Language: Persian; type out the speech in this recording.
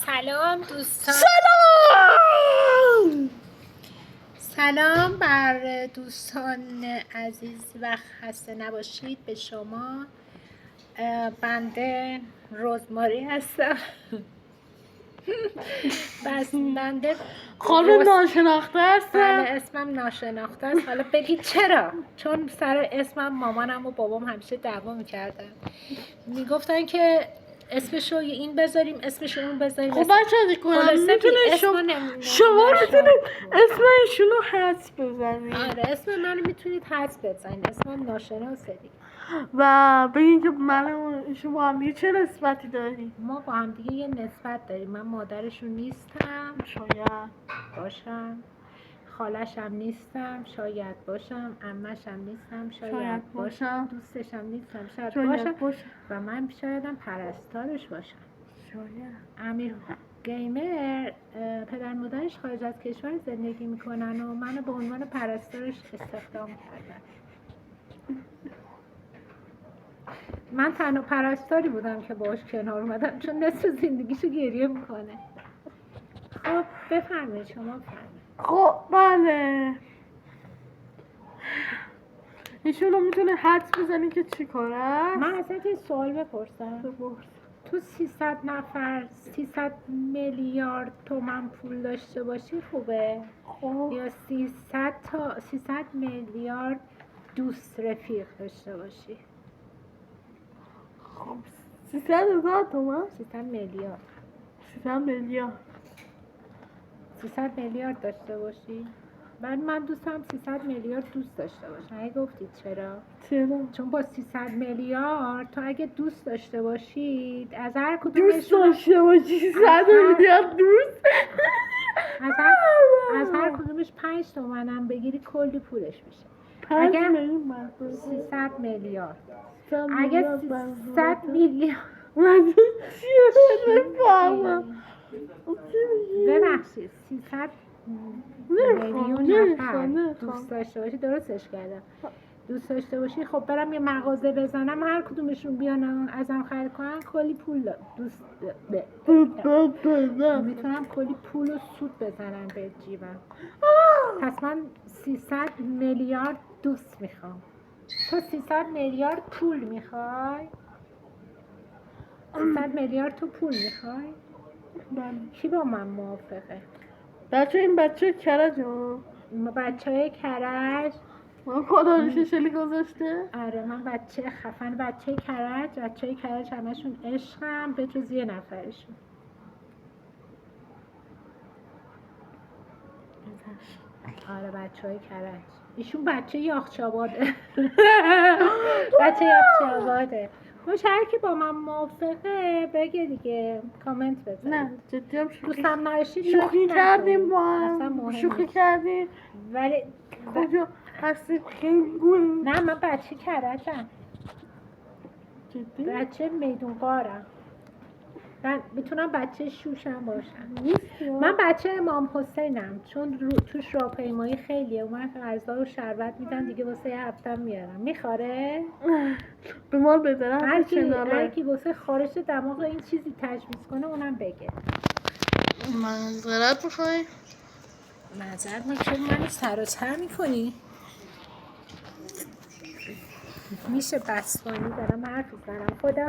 سلام دوستان. سلام بر دوستان عزیز و خسته نباشید. به شما بنده رزماری هستم. بس بنده خانم ناشناخته هستم. بله اسمم ناشناخته است. حالا بگید چرا؟ چون سر اسمم مامانم و بابام همیشه دعوا میکردن، میگفتن که اسمشو این بذاریم اسمشو اون بذاریم. خب بچه کنم میتونه شما میتونید اسم ایشونو حدس بزنید. آره اسم منو میتونید حدس بزنید، اسمم ناشناسه دیگه. و بگید که من و ایشون با هم دیگه چه نسبتی داریم. ما با هم دیگه یه نسبت داریم. من مادرشون نیستم، شاید باشم. خالشم نیستم، شاید باشم. عمه‌شم نیستم، شاید باشم. دوستشم نیستم، شاید باشم. و من شایدم پرستارش باشم. شاید. امیر گیمر پدر مادرش خارج از کشور زندگی میکنن و منو به عنوان پرستارش استخدام کردن. من تنها پرستاری بودم که باهاش کنار اومدم، چون نصف زندگیشو گریه میکنه. خب بفرمایید شما بفرمایید. خب بله ایشونو میتونه حدس بزنی که چی کاره است. من ازت یه سوال بپرسم. تو 300 نفر 300 میلیارد تومن پول داشته باشی خوبه؟ خب یا 300 میلیارد دوست رفیق داشته باشی؟ خب 300,000 تومن 300 میلیارد 300 میلیارد داشته باشی؟ من دوستم 300 میلیارد دوست داشته باشم. اگه گفتید چرا؟ چون با 300 میلیارد تو اگه دوست داشته باشید از هر کدومش دوست داشته باشی 300 میلیارد دوست از هر کدومش 5 تومن هم بگیری کلی پولش میشه. 5 اگر میلیون 300 میلیارد اگه 300 میلیارد من چیه نفهمم ببخشید 300 میلیون نفر دوست داشته باشی، درستش کردم، دوست داشته باشی. خب برم یه مغازه بزنم هر کدومشون بیان ازم خرید کنن کلی پول دوست میتونم کلی پول و سود بزنن به جیبم. پس من 300 میلیارد دوست میخوام. تو 300 میلیارد پول میخوای؟ 300 میلیارد تو پول میخوای؟ کی با من موافقه؟ بچه این بچه کرجه بچه های کرج من خدا ششلی گذاشته. آره من بچه خفن بچه کرج همشون عشقم به جز یه نفرشون. آره بچه های کرج ایشون بچه یاخچاباده. بچه یاخچاباده. خوش هر کی با من موافقه بگه دیگه کامنت بزن. نه جدی هم دوستم نشید شوخی کردیم با هم شوخی کردیم ولی کجا هستی خیلی گوه. نه من بچه کرجم، جدی بچه میدون قارم. من میتونم بچه شوشم باشم. من بچه امام حسینم چون توش راهپیمایی خیلیه. من غذا و شربت میدن دیگه واسه یه هفته میارم. میخوره؟ به ما بدارم هر کی واسه خارش دماغ این چیزی تجویز کنه اونم بگه. معذرت میخوایی؟ معذرت میخوایی منو سر و سر میکنی؟ میشه بس کنی دارم حرف میزنم. خدا